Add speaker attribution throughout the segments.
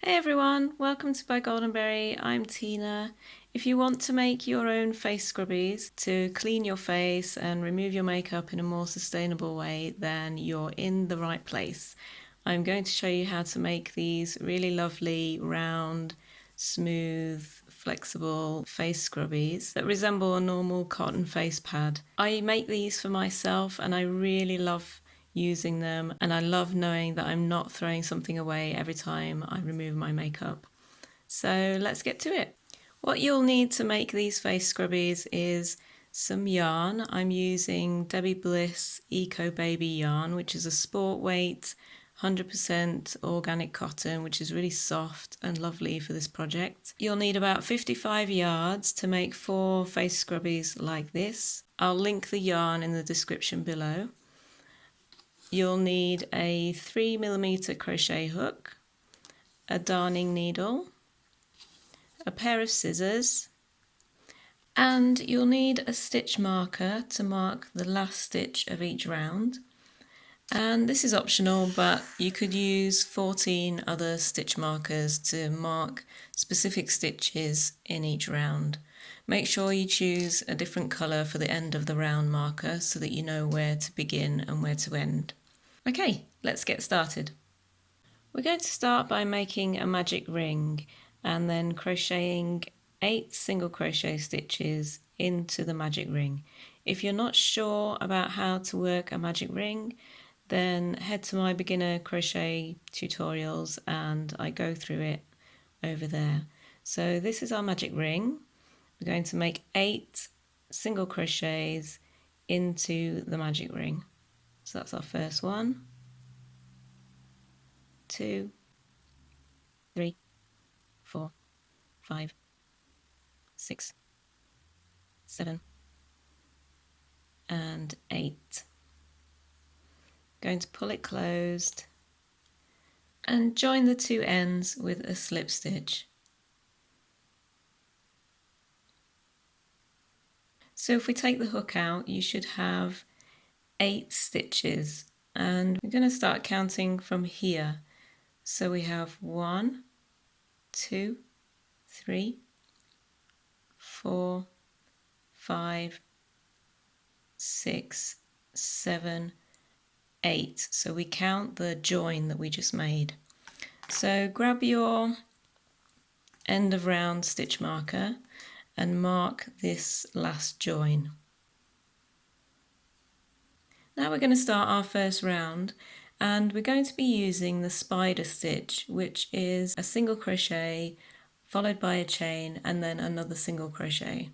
Speaker 1: Hey everyone, welcome to byGoldenberry. I'm Tina. If you want to make your own face scrubbies to clean your face and remove your makeup in a more sustainable way, then you're in the right place. I'm going to show you how to make these really lovely, round, smooth, flexible face scrubbies that resemble a normal cotton face pad. I make these for myself and I really love using them, and I love knowing that I'm not throwing something away every time I remove my makeup. So let's get to it. What you'll need to make these face scrubbies is some yarn. I'm using Debbie Bliss Eco Baby yarn, which is a sport weight 100% organic cotton, which is really soft and lovely for this project. You'll need about 55 yards to make 4 face scrubbies like this. I'll link the yarn in the description below. You'll need a 3mm crochet hook, a darning needle, a pair of scissors, and you'll need a stitch marker to mark the last stitch of each round. And this is optional, but you could use 14 other stitch markers to mark specific stitches in each round. Make sure you choose a different colour for the end of the round marker so that you know where to begin and where to end. Okay, let's get started. We're going to start by making a magic ring and then crocheting 8 single crochet stitches into the magic ring. If you're not sure about how to work a magic ring, then head to my beginner crochet tutorials and I go through it over there. So this is our magic ring. We're going to make 8 single crochets into the magic ring. So that's our first one, 2, 3, 4, 5, 6, 7, and 8. Going to pull it closed and join the 2 ends with a slip stitch. So if we take the hook out, you should have 8 stitches, and we're going to start counting from here. So we have 1, 2, 3, 4, 5, 6, 7, 8. So we count the join that we just made. So grab your end of round stitch marker and mark this last join. Now we're going to start our first round, and we're going to be using the spider stitch, which is a single crochet followed by a chain and then another single crochet.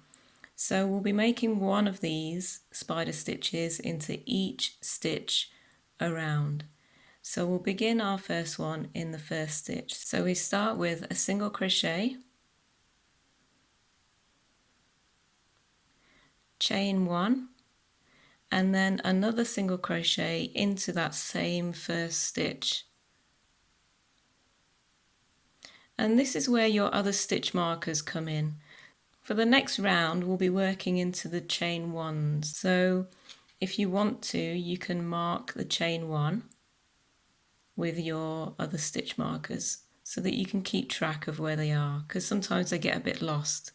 Speaker 1: So we'll be making one of these spider stitches into each stitch around. So we'll begin our first one in the first stitch. So we start with a single crochet, chain 1, and then another single crochet into that same first stitch. And this is where your other stitch markers come in. For the next round, we'll be working into the chain 1s. So if you want to, you can mark the chain 1 with your other stitch markers so that you can keep track of where they are, because sometimes they get a bit lost.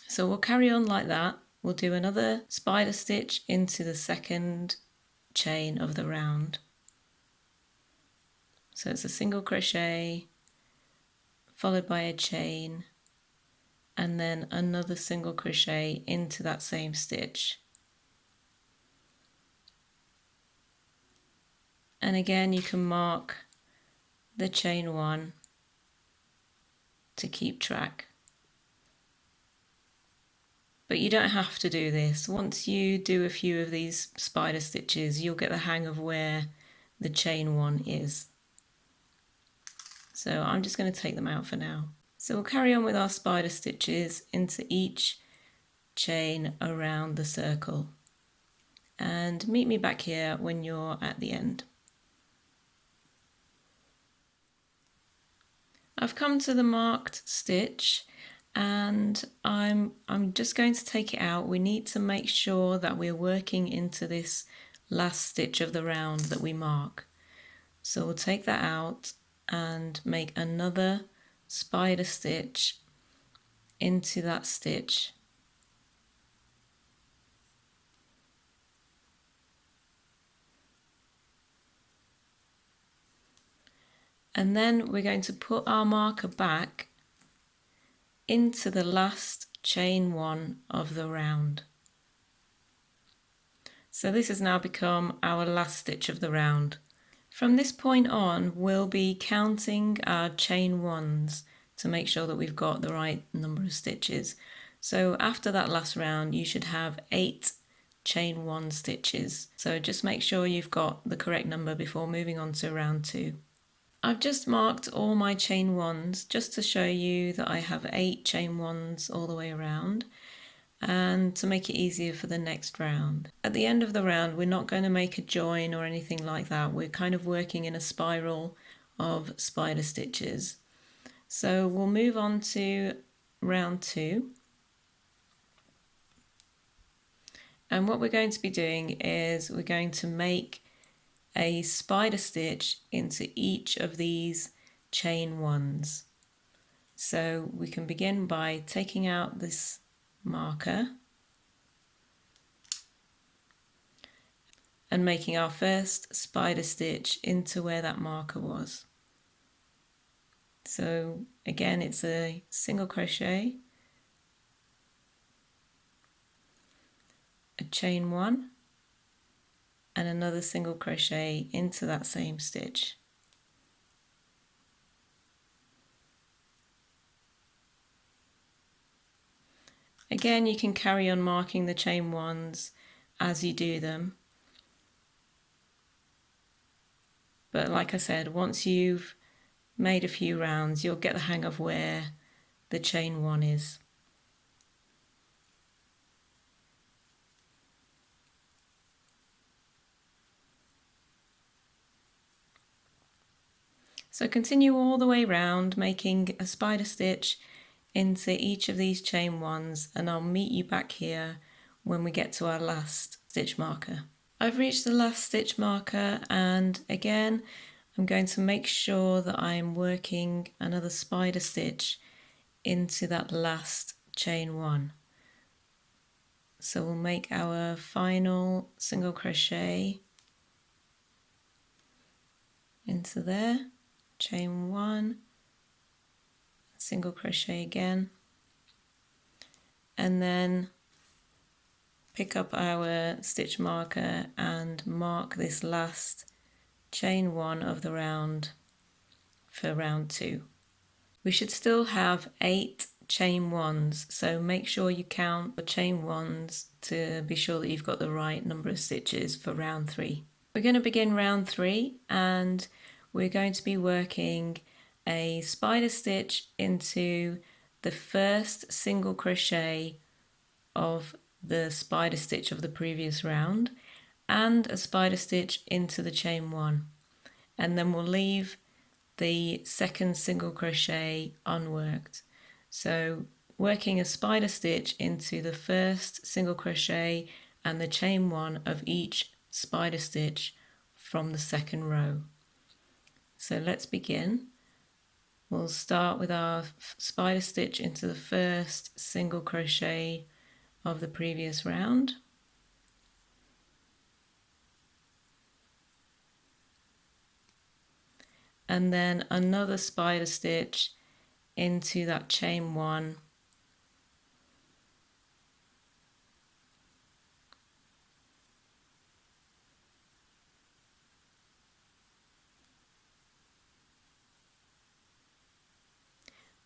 Speaker 1: So we'll carry on like that. We'll do another spider stitch into the second chain of the round. So it's a single crochet followed by a chain and then another single crochet into that same stitch. And again you can mark the chain 1 to keep track. But you don't have to do this. Once you do a few of these spider stitches, you'll get the hang of where the chain 1 is. So I'm just going to take them out for now. So we'll carry on with our spider stitches into each chain around the circle. And meet me back here when you're at the end. I've come to the marked stitch, and I'm just going to take it out. We need to make sure that we're working into this last stitch of the round that we mark. So we'll take that out and make another spider stitch into that stitch. And then we're going to put our marker back into the last chain one of the round. So this has now become our last stitch of the round. From this point on, we'll be counting our chain ones to make sure that we've got the right number of stitches. So after that last round, you should have 8 chain 1 stitches. So just make sure you've got the correct number before moving on to round 2. I've just marked all my chain 1s just to show you that I have 8 chain 1s all the way around, and to make it easier for the next round. At the end of the round, we're not going to make a join or anything like that. We're kind of working in a spiral of spider stitches. So we'll move on to round 2. And what we're going to be doing is we're going to make a spider stitch into each of these chain 1s. So we can begin by taking out this marker and making our first spider stitch into where that marker was. So again, it's a single crochet, a chain 1, and another single crochet into that same stitch. Again, you can carry on marking the chain 1s as you do them. But like I said, once you've made a few rounds, you'll get the hang of where the chain 1 is. So continue all the way round, making a spider stitch into each of these chain 1s, and I'll meet you back here when we get to our last stitch marker. I've reached the last stitch marker, and again I'm going to make sure that I'm working another spider stitch into that last chain 1. So we'll make our final single crochet into there, chain 1, single crochet again, and then pick up our stitch marker and mark this last chain 1 of the round for round 2. We should still have 8 chain 1s, so make sure you count the chain 1s to be sure that you've got the right number of stitches for round 3. We're going to begin round 3, and we're going to be working a spider stitch into the first single crochet of the spider stitch of the previous round, and a spider stitch into the chain 1, and then we'll leave the second single crochet unworked. So working a spider stitch into the first single crochet and the chain 1 of each spider stitch from the second row. So let's begin. We'll start with our spider stitch into the first single crochet of the previous round, and then another spider stitch into that chain 1,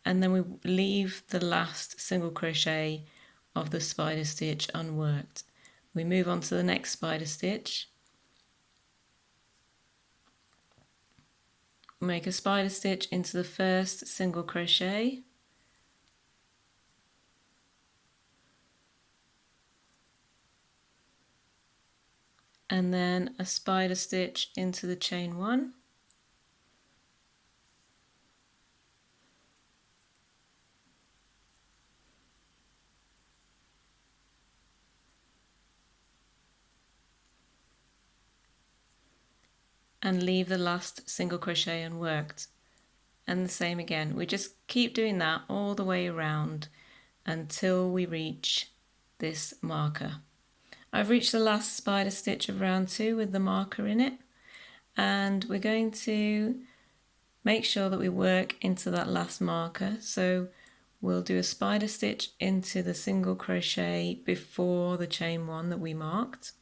Speaker 1: and then we leave the last single crochet of the spider stitch unworked. We move on to the next spider stitch, make a spider stitch into the first single crochet, and then a spider stitch into the chain 1, and leave the last single crochet unworked. and the same again. We just keep doing that all the way around until we reach this marker. I've reached the last spider stitch of round 2 with the marker in it, and we're going to make sure that we work into that last marker. So we'll do a spider stitch into the single crochet before the chain 1 that we marked.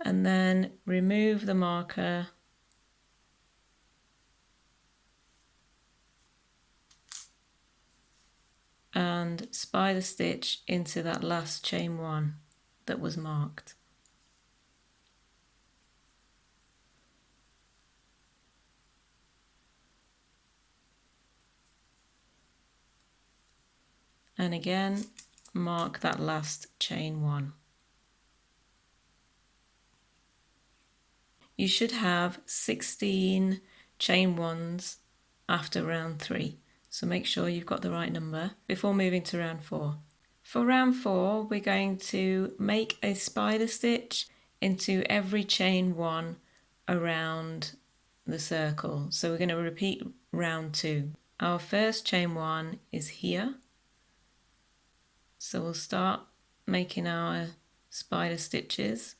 Speaker 1: And then remove the marker and spider stitch into that last chain 1 that was marked. And again, mark that last chain 1. You should have 16 chain 1s after round 3. So make sure you've got the right number before moving to round 4. For round 4, we're going to make a spider stitch into every chain 1 around the circle. So we're going to repeat round 2. Our first chain 1 is here. So we'll start making our spider stitches.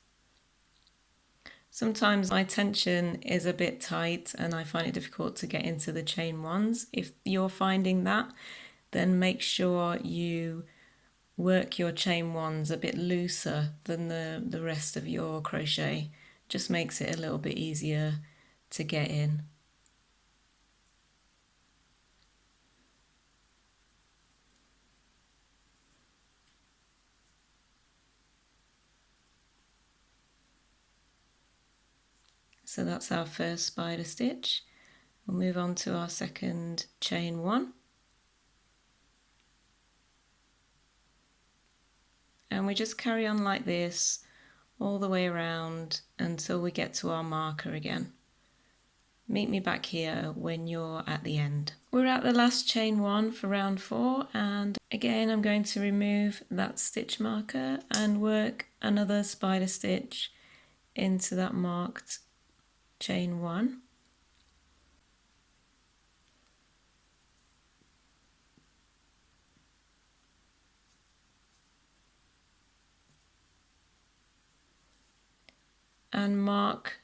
Speaker 1: Sometimes my tension is a bit tight and I find it difficult to get into the chain 1s. If you're finding that, then make sure you work your chain 1s a bit looser than the rest of your crochet. Just makes it a little bit easier to get in. So that's our first spider stitch. We'll move on to our second chain 1. And we just carry on like this all the way around until we get to our marker again. Meet me back here when you're at the end. We're at the last chain 1 for round 4, and again I'm going to remove that stitch marker and work another spider stitch into that marked chain 1. And mark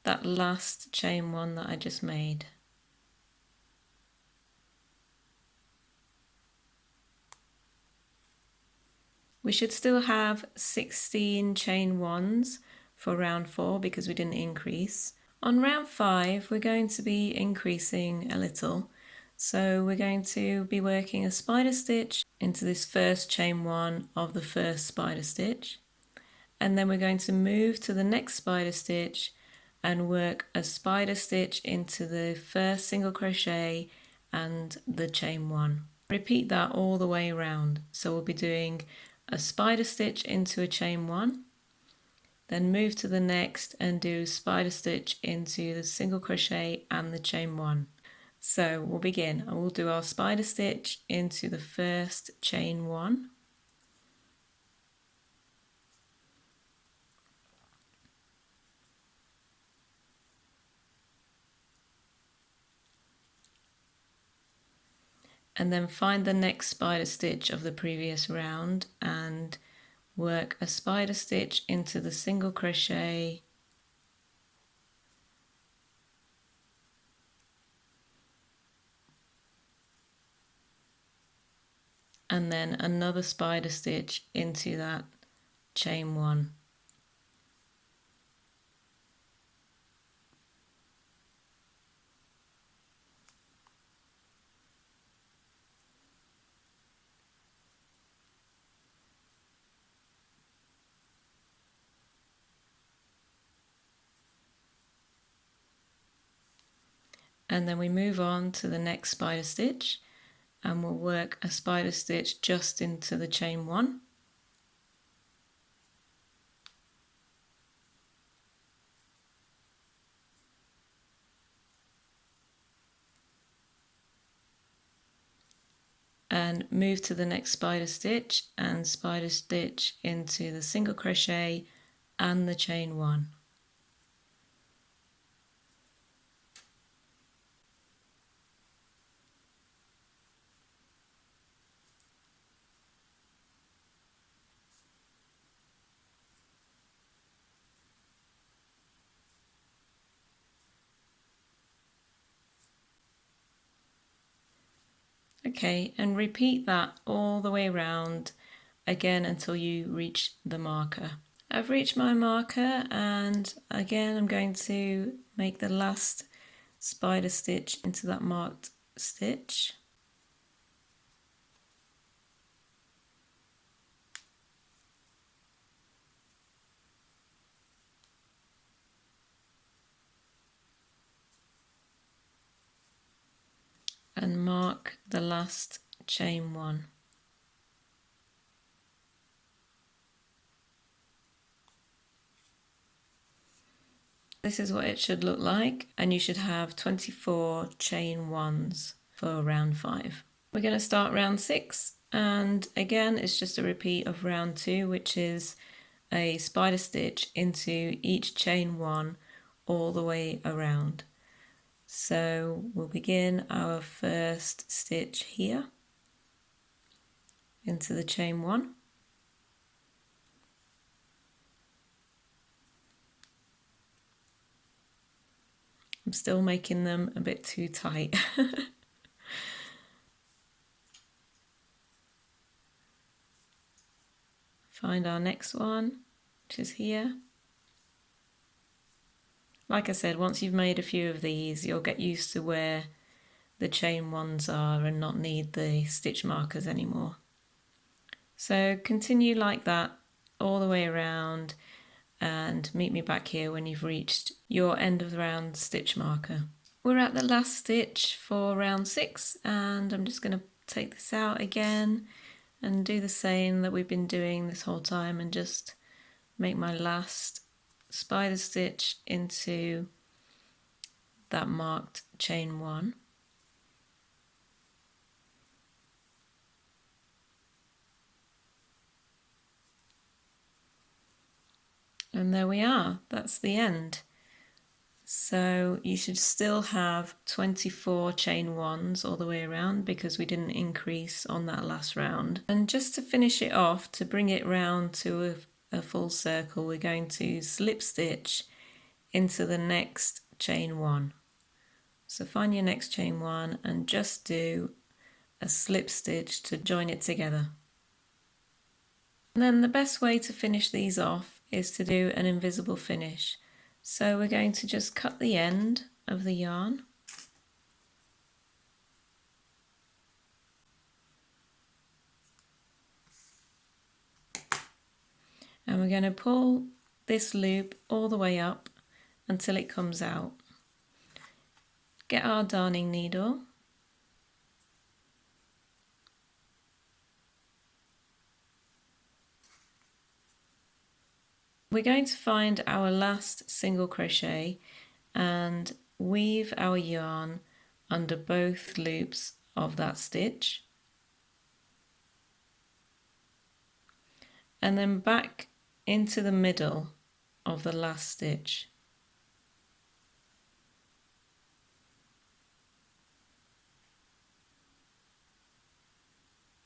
Speaker 1: that last chain 1 that I just made. We should still have 16 chain 1s for round 4 because we didn't increase. On round 5 we're going to be increasing a little. So we're going to be working a spider stitch into this first chain 1 of the first spider stitch. And then we're going to move to the next spider stitch and work a spider stitch into the first single crochet and the chain 1. Repeat that all the way around. So we'll be doing a spider stitch into a chain 1, then move to the next and do spider stitch into the single crochet and the chain 1. So we'll begin and we'll do our spider stitch into the first chain 1. And then find the next spider stitch of the previous round and work a spider stitch into the single crochet and then another spider stitch into that chain 1. And then we move on to the next spider stitch and we'll work a spider stitch just into the chain 1. and move to the next spider stitch and spider stitch into the single crochet and the chain 1. Okay, and repeat that all the way around again until you reach the marker. I've reached my marker, and again I'm going to make the last spider stitch into that marked stitch. And mark the last chain 1. This is what it should look like, and you should have 24 chain 1s for round 5. We're going to start round 6, and again it's just a repeat of round 2, which is a spider stitch into each chain 1 all the way around. So we'll begin our first stitch here into the chain 1. I'm still making them a bit too tight. Find our next one, which is here. Like I said, once you've made a few of these, you'll get used to where the chain 1s are and not need the stitch markers anymore. So continue like that all the way around, and meet me back here when you've reached your end of the round stitch marker. We're at the last stitch for round 6, and I'm just going to take this out again and do the same that we've been doing this whole time, and just make my last spider stitch into that marked chain 1. And there we are, that's the end. So you should still have 24 chain 1s all the way around, because we didn't increase on that last round. And just to finish it off, to bring it round to a full circle, we're going to slip stitch into the next chain 1. So find your next chain 1 and just do a slip stitch to join it together. And then the best way to finish these off is to do an invisible finish. So we're going to just cut the end of the yarn, and we're going to pull this loop all the way up until it comes out. Get our darning needle, we're going to find our last single crochet and weave our yarn under both loops of that stitch, and then back into the middle of the last stitch.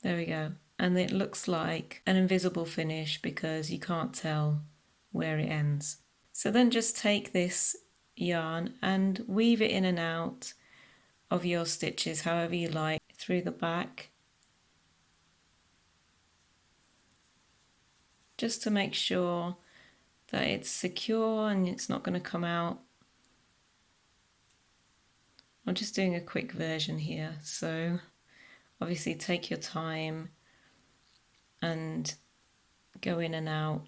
Speaker 1: There we go, and it looks like an invisible finish because you can't tell where it ends. So then just take this yarn and weave it in and out of your stitches however you like, through the back, just to make sure that it's secure and it's not going to come out. I'm just doing a quick version here, so obviously take your time and go in and out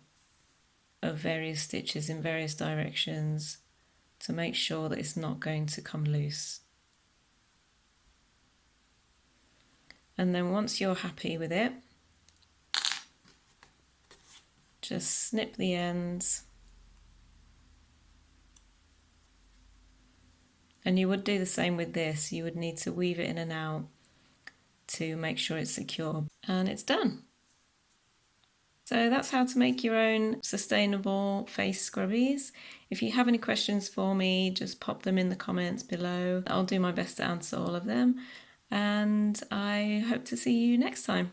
Speaker 1: of various stitches in various directions to make sure that it's not going to come loose. And then once you're happy with it, just snip the ends, and you would do the same with this. You would need to weave it in and out to make sure it's secure, and it's done. So that's how to make your own sustainable face scrubbies. If you have any questions for me, just pop them in the comments below. I'll do my best to answer all of them, and I hope to see you next time.